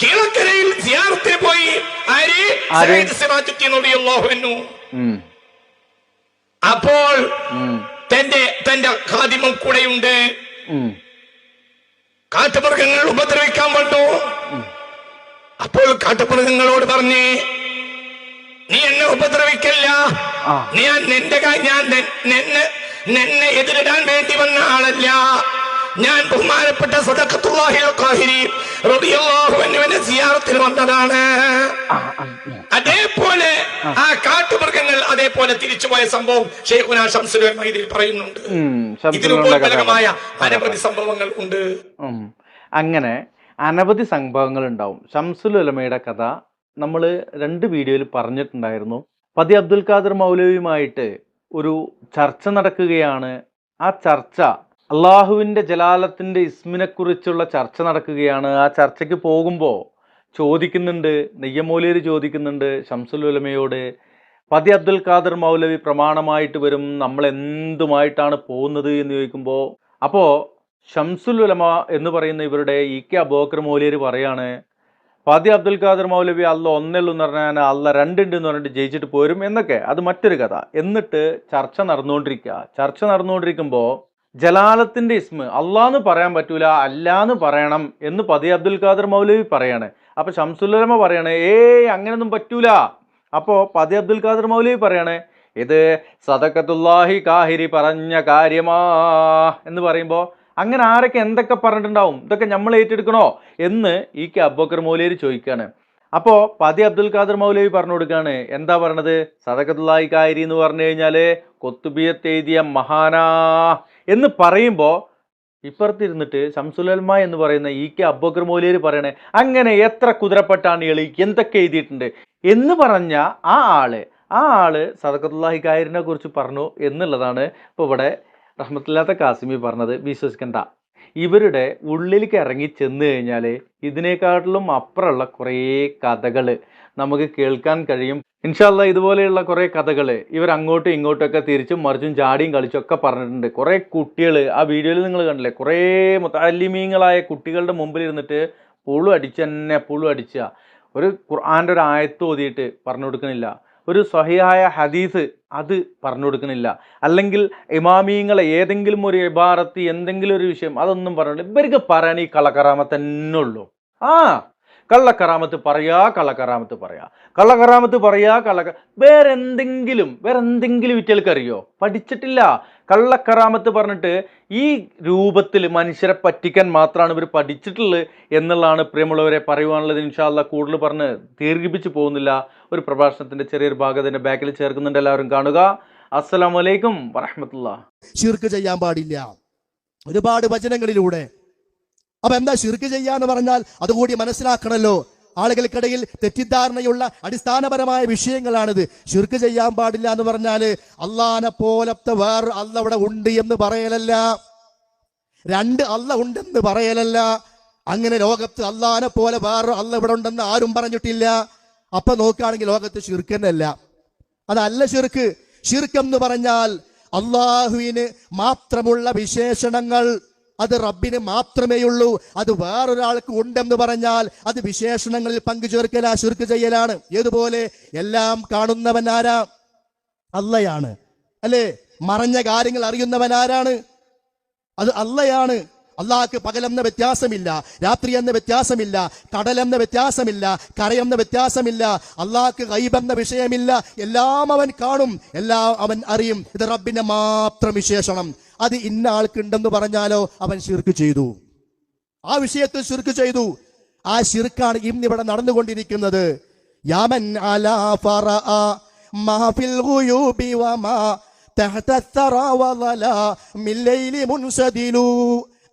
ചീളക്കരയിൽ സിയാറത്തിന് പോയി. അപ്പോൾ തന്റെ ഖാദിമം കൂടെയുണ്ട്. കാട്ടുമൃഗങ്ങൾ ഉപദ്രവിക്കാൻ വന്നു. അപ്പോൾ കാട്ടുമൃഗങ്ങളോട് പറഞ്ഞ്, നീ എന്നെ ഉപദ്രവിക്കല്ല, ഞാൻ നിന്നെ എതിരിടാൻ വേണ്ടി വന്ന ആളല്ല, ഞാൻ ബഹുമാനപ്പെട്ട സദഖത്തുല്ലാഹി ഖാഹിരി റളിയല്ലാഹു അൻഹുവിനെ സിയാറത്തിൽ വന്നതാണ്. അതേപോലെ ആ കാട്ടുമൃഗങ്ങൾ അതേപോലെ തിരിച്ചുപോയ സംഭവം ശൈഖുനാ ശംസുൽ ഉലമ ഇതിൽ പറയുന്നുണ്ട്. ഇതിനുപോലമായ അനവധി സംഭവങ്ങൾ ഉണ്ട്. അങ്ങനെ അനവധി സംഭവങ്ങൾ ഉണ്ടാവും. ശംസുൽ ഉലമയുടെ കഥ നമ്മൾ 2 വീഡിയോയിൽ പറഞ്ഞിട്ടുണ്ടായിരുന്നു. പതി അബ്ദുൽ ഖാദർ മൗലവിയുമായിട്ട് ഒരു ചർച്ച നടക്കുകയാണ്. ആ ചർച്ച അള്ളാഹുവിൻ്റെ ജലാലത്തിൻ്റെ ഇസ്മിനെ കുറിച്ചുള്ള ചർച്ച നടക്കുകയാണ്. ആ ചർച്ചയ്ക്ക് പോകുമ്പോൾ ചോദിക്കുന്നുണ്ട്, നെയ്യമൗലവി ചോദിക്കുന്നുണ്ട് ശംസുൽ ഉലമയോട്, പതി അബ്ദുൽ ഖാദർ മൗലവി പ്രമാണമായിട്ട് വരും, നമ്മൾ എന്തുമായിട്ടാണ് പോകുന്നത് എന്ന് ചോദിക്കുമ്പോൾ, അപ്പോൾ ശംസുൽ ഉലമ എന്ന് പറയുന്ന ഇവരുടെ ഇ.കെ. അബൂബക്കർ മൗലവി പറയാണ്, പതി അബ്ദുൽ ഖാദർ മൗലവി അല്ല ഒന്നേള്ളൂ എന്ന് പറഞ്ഞാൽ അല്ല 2 ഉണ്ട് എന്ന് പറഞ്ഞിട്ട് ജയിച്ചിട്ട് പോരും എന്നൊക്കെ. അത് മറ്റൊരു കഥ. എന്നിട്ട് ചർച്ച നടന്നുകൊണ്ടിരിക്കുമ്പോൾ ജലാലത്തിന്റെ ഇസ്മ അള്ളാന്ന് പറയാൻ പറ്റൂല, അല്ലാന്ന് പറയണം എന്ന് പതി അബ്ദുൽ ഖാദർ മൗലവി പറയാണ്. അപ്പൊ ശംസുൽ ഉലമ പറയാണ്, അങ്ങനൊന്നും പറ്റൂല. അപ്പോ പതി അബ്ദുൽ ഖാദർ മൗലവി പറയാണ്, ഇത് സദഖത്തുല്ലാഹി ഖാഹിരി പറഞ്ഞ കാര്യമാ എന്ന് പറയുമ്പോൾ, അങ്ങനെ ആരൊക്കെ എന്തൊക്കെ പറഞ്ഞിട്ടുണ്ടാവും, ഇതൊക്കെ നമ്മൾ ഏറ്റെടുക്കണോ എന്ന് ഇ.കെ. അബൂബക്കർ മൗലവി ചോദിക്കുകയാണ്. അപ്പോൾ പതി അബ്ദുൽ ഖാദർ മൗലവി പറഞ്ഞു കൊടുക്കുകയാണ്, എന്താ പറഞ്ഞത്, സദഖത്തുല്ലാഹി ഖാഹിരി എന്ന് പറഞ്ഞു കഴിഞ്ഞാൽ കൊത്തുബിയത്ത് എഴുതിയ മഹാനാ എന്ന് പറയുമ്പോൾ ഇപ്പുറത്തിരുന്നിട്ട് ശംസുൽ ഉലമ എന്ന് പറയുന്ന ഇ.കെ. അബൂബക്കർ മൗലവി പറയണേ, അങ്ങനെ എത്ര കുതിരപ്പെട്ടാണ് എളി എന്തൊക്കെ എഴുതിയിട്ടുണ്ട് എന്ന് പറഞ്ഞ ആ ആള് സദഖത്തുല്ലാഹി ഖാഹിരിനെ കുറിച്ച് പറഞ്ഞു എന്നുള്ളതാണ് ഇപ്പോൾ ഇവിടെ റഹ്മത്തുല്ലാത്ത കാസിമി പറഞ്ഞത്. വിശ്വസിക്കണ്ട. ഇവരുടെ ഉള്ളിലേക്ക് ഇറങ്ങി ചെന്ന് കഴിഞ്ഞാൽ ഇതിനേക്കാട്ടിലും അപ്പുറമുള്ള കുറേ കഥകൾ നമുക്ക് കേൾക്കാൻ കഴിയും. ഇൻഷാ അല്ലാഹ് ഇതുപോലെയുള്ള കുറേ കഥകൾ ഇവർ അങ്ങോട്ടും ഇങ്ങോട്ടൊക്കെ തിരിച്ചും മറിച്ചും ചാടിയും കളിച്ചൊക്കെ പറഞ്ഞിട്ടുണ്ട്. കുറേ കുട്ടികൾ ആ വീഡിയോയിൽ നിങ്ങൾ കണ്ടില്ലേ, കുറേ മുതഅല്ലിമീങ്ങളായ കുട്ടികളുടെ മുമ്പിൽ ഇരുന്നിട്ട് പുളു അടിച്ച ഒരു ഖുർആൻ്റെ ഒരു ആയത്ത് ഓതിയിട്ട് പറഞ്ഞു കൊടുക്കുന്നില്ല, ഒരു സ്വഹീഹായ ഹദീസ് അത് പറഞ്ഞു കൊടുക്കുന്നില്ല, അല്ലെങ്കിൽ ഇമാമീങ്ങളെ ഏതെങ്കിലും ഒരു ഇബാറത്ത് എന്തെങ്കിലും ഒരു വിഷയം അതൊന്നും പറഞ്ഞില്ല. ഇവർക്ക് പറയാൻ ഈ കള്ളക്കറാമത്ത് തന്നെ ഉള്ളൂ. കള്ളക്കറാമത്ത് പറയാ വേറെ എന്തെങ്കിലും വിറ്റൽക്ക് അറിയോ? പഠിച്ചിട്ടില്ല. കള്ളക്കറാമത്ത് പറഞ്ഞിട്ട് ഈ രൂപത്തിൽ മനുഷ്യരെ പറ്റിക്കാൻ മാത്രമാണ് ഇവർ പഠിച്ചിട്ടുള്ളത് എന്നുള്ളതാണ് പ്രിയമുള്ളവരെ പറയുവാനുള്ളത്. ഇൻഷാ അല്ലാഹ് കൂടുതൽ പറഞ്ഞ് ദീർഘിപ്പിച്ച് പോകുന്നില്ല. ഒരു പ്രഭാഷണത്തിന്റെ ചെറിയൊരു ഭാഗം അതിന്റെ ബാക്കിൽ ചേർക്കുന്നുണ്ട്, എല്ലാവരും കാണുക. അസ്സലാമു അലൈക്കും വറഹ്മത്തുള്ളാഹി. ശിർക്ക് ചെയ്യാൻ പാടില്ല ഒരുപാട് വചനങ്ങളിലൂടെ. അപ്പൊ എന്താ ശിർക്ക് ചെയ്യാന്ന് പറഞ്ഞാൽ അതുകൂടി മനസ്സിലാക്കണല്ലോ. ആളുകൾക്കിടയിൽ തെറ്റിദ്ധാരണയുള്ള അടിസ്ഥാനപരമായ വിഷയങ്ങളാണിത്. ശിർക്ക് ചെയ്യാൻ പാടില്ല എന്ന് പറഞ്ഞാല് അള്ളാനെ പോലത്തെ വേറെ അല്ല ഇവിടെ ഉണ്ട് എന്ന് പറയലല്ല, 2 അല്ല ഉണ്ടെന്ന് പറയലല്ല. അങ്ങനെ ലോകത്ത് അള്ളാനെ പോലെ വേറെ അല്ല ഇവിടെ ഉണ്ടെന്ന് ആരും പറഞ്ഞിട്ടില്ല. അപ്പൊ നോക്കുകയാണെങ്കിൽ ലോകത്ത് ശിർക്ക് തന്നെയല്ല, അതല്ല ശിർക്ക്. ശിർക്ക് എന്ന് പറഞ്ഞാൽ അള്ളാഹുവിന് മാത്രമുള്ള വിശേഷണങ്ങൾ അത് റബ്ബിന് മാത്രമേ ഉള്ളൂ, അത് വേറൊരാൾക്ക് ഉണ്ടെന്ന് പറഞ്ഞാൽ അത് വിശേഷണങ്ങളിൽ പങ്കുചേർക്കലാ, ശിർക്ക് ചെയ്യലാണ്. ഏതുപോലെ എല്ലാം കാണുന്നവൻ ആരാ? അള്ളയാണ്, അല്ലേ? മറഞ്ഞ കാര്യങ്ങൾ അറിയുന്നവൻ ആരാണ്? അത് അള്ളയാണ്. അള്ളാഹ്ക്ക് പകലെന്ന വ്യത്യാസമില്ല, രാത്രി എന്ന വ്യത്യാസമില്ല, കടലെന്ന വ്യത്യാസമില്ല, കരയെന്ന വ്യത്യാസമില്ല. അള്ളാഹ്ക്ക് ഗൈബെന്ന വിഷയമില്ല. എല്ലാം അവൻ കാണും, എല്ലാം അവൻ അറിയും. ഇത് റബ്ബിന്റെ മാത്രം വിശേഷണം. അത് ഇന്ന ആൾക്കുണ്ടെന്ന് പറഞ്ഞാലോ അവൻ ശിർക്ക് ചെയ്തു, ആ വിഷയത്തിൽ ശിർക്ക് ചെയ്തു. ആ ശിർക്കാണ് ഇന്നിവിടെ നടന്നുകൊണ്ടിരിക്കുന്നത്. യാമൻ അലാ ഫറഅ മാ ഫിൽ ഗുയൂബി വമാ തഹത الثرى وظلا من ليل منسدل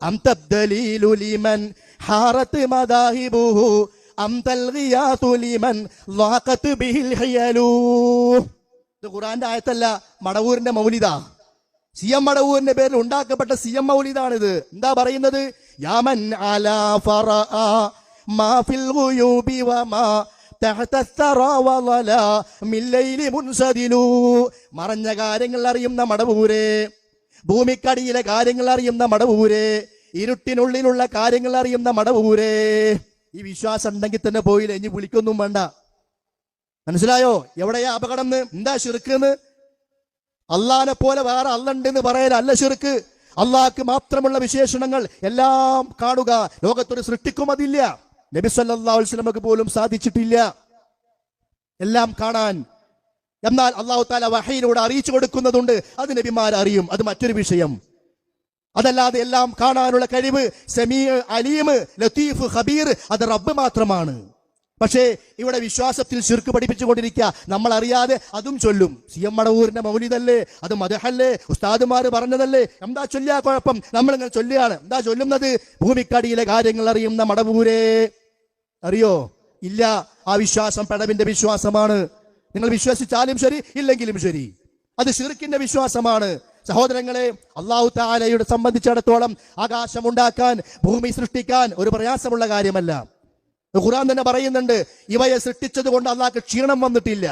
أنت الدليل لمن حارت مذاهبه أنت الغياث لمن ضاقت به الحيل. ഇത് ഖുർആന്റെ ആയത്തല്ല, മടവൂരിന്റെ മൗലിദാ. CM മടവൂരിന്റെ പേരിൽ ഉണ്ടാക്കപ്പെട്ട CM മൗലിദാണിത്. എന്താ പറയുന്നത്? യാമൻ അലാ ഫറഅ മാ ഫിൽ ഗുയൂബി വമാ തഹത الثرى وظلا من ليل منسدل. മറഞ്ഞ കാര്യങ്ങൾ അറിയുന്ന മടവൂരെ, ഭൂമിക്കടിയിലെ കാര്യങ്ങൾ അറിയുന്ന മടവൂരെ, ഇരുട്ടിനുള്ളിലുള്ള കാര്യങ്ങൾ അറിയുന്ന മടവൂരെ, ഈ വിശ്വാസം ഉണ്ടെങ്കിൽ തന്നെ പോയില്ലേ, ഇനി വിളിക്കൊന്നും വേണ്ട. മനസ്സിലായോ എവിടെയാ അപകടം എന്ന്? എന്താ ശിർക്ക് എന്ന്? അള്ളാനെ പോലെ വേറെ അല്ലുണ്ടെന്ന് പറയാനല്ല ശിർക്ക്. അള്ളാഹ്ക്ക് മാത്രമുള്ള വിശേഷണങ്ങൾ എല്ലാം കാണുക. ലോകത്തൊരു സൃഷ്ടിക്കും അതില്ല. നബി സല്ലല്ലാഹു അലൈഹി വസല്ലമക്ക് പോലും സാധിച്ചിട്ടില്ല എല്ലാം കാണാൻ. എന്നാൽ അള്ളാഹു തആല വഹയിലൂടെ അറിയിച്ചു കൊടുക്കുന്നതുണ്ട്, അത് നബിമാർ അറിയും, അത് മറ്റൊരു വിഷയം. അതല്ലാതെ എല്ലാം കാണാനുള്ള കഴിവ് സമീഅ്, അലീം, ലത്തീഫ്, ഖബീർ അത് റബ്ബ് മാത്രമാണ്. പക്ഷേ ഇവിടെ വിശ്വാസത്തിൽ ശിർക്ക് പഠിപ്പിച്ചുകൊണ്ടിരിക്കുക. നമ്മൾ അറിയാതെ അതും ചൊല്ലും. CM മടവൂരിന്റെ മൗലിദല്ലേ, അത് മദ്ഹല്ലേ, ഉസ്താദുമാർ പറഞ്ഞതല്ലേ, എന്താ ചൊല്ലിയാ കുഴപ്പം? നമ്മളിങ്ങനെ ചൊല്ലുകയാണ്. എന്താ ചൊല്ലുന്നത്? ഭൂമിക്കടിയിലെ കാര്യങ്ങൾ അറിയുന്ന മടവൂരേ. അറിയോ? ഇല്ല. ആ വിശ്വാസം പിഴവിന്റെ വിശ്വാസമാണ്. നിങ്ങൾ വിശ്വസിച്ചാലും ശരി, ഇല്ലെങ്കിലും ശരി, അത് ശിർക്കിന്റെ വിശ്വാസമാണ്. സഹോദരങ്ങളെ, അല്ലാഹു തആലയുടെ സംബന്ധിച്ചിടത്തോളം ആകാശം ഉണ്ടാക്കാൻ, ഭൂമി സൃഷ്ടിക്കാൻ ഒരു പ്രയാസമുള്ള കാര്യമല്ല. ഖുർആൻ തന്നെ പറയുന്നുണ്ട്, ഇവയെ സൃഷ്ടിച്ചത് കൊണ്ട് അള്ളാഹ്ക്ക് ക്ഷീണം വന്നിട്ടില്ല,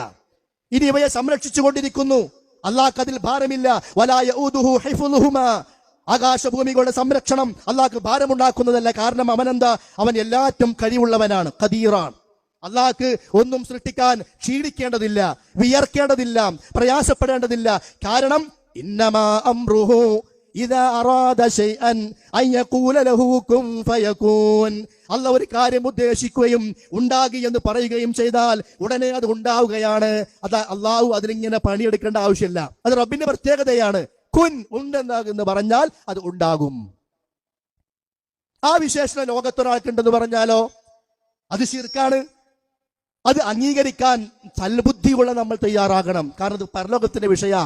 ഇനി ഇവയെ സംരക്ഷിച്ചു കൊണ്ടിരിക്കുന്നു, അള്ളാഹ്ക്ക് അതിൽ ഭാരമില്ല. വലാ യഊദുഹു ഹിഫ്ളുഹുമാ, ആകാശഭൂമികളുടെ സംരക്ഷണം അള്ളാഹ്ക്ക് ഭാരമുണ്ടാക്കുന്നതല്ല. കാരണം അവനെന്താ? അവൻ എല്ലാറ്റും കഴിവുള്ളവനാണ്, ഖദീറാണ്. അള്ളാഹ്ക്ക് ഒന്നും സൃഷ്ടിക്കാൻ ക്ഷീണിക്കേണ്ടതില്ല, വിയർക്കേണ്ടതില്ല, പ്രയാസപ്പെടേണ്ടതില്ല. കാരണം ഇന്നമാ അംറുഹു ഇദാ അറാദ ശൈഅൻ അൻ യഖൂല ലഹു കുൻ ഫയകൂൻ. അല്ലാഹ് ഒരു കാര്യം ഉദ്ദേശിക്കുകയും ഉണ്ടാകി എന്ന് പറയുകയും ചെയ്താൽ ഉടനെ അത് ഉണ്ടാവുകയാണ്. അത് അള്ളാഹു അതിലിങ്ങനെ പണിയെടുക്കേണ്ട ആവശ്യമില്ല. അത് റബ്ബിന്റെ പ്രത്യേകതയാണ്. കുൻ, ഉണ്ടെന്ന് പറഞ്ഞാൽ അത് ഉണ്ടാകും. ആ വിശേഷണം ലോകത്തൊരാൾക്കുണ്ടെന്ന് പറഞ്ഞാലോ അത് ശിർക്കാണ്. അത് അംഗീകരിക്കാൻ സൽബുദ്ധിയുള്ള നമ്മൾ തയ്യാറാകണം. കാരണം ഇത് പരലോകത്തിന്റെ വിഷയ.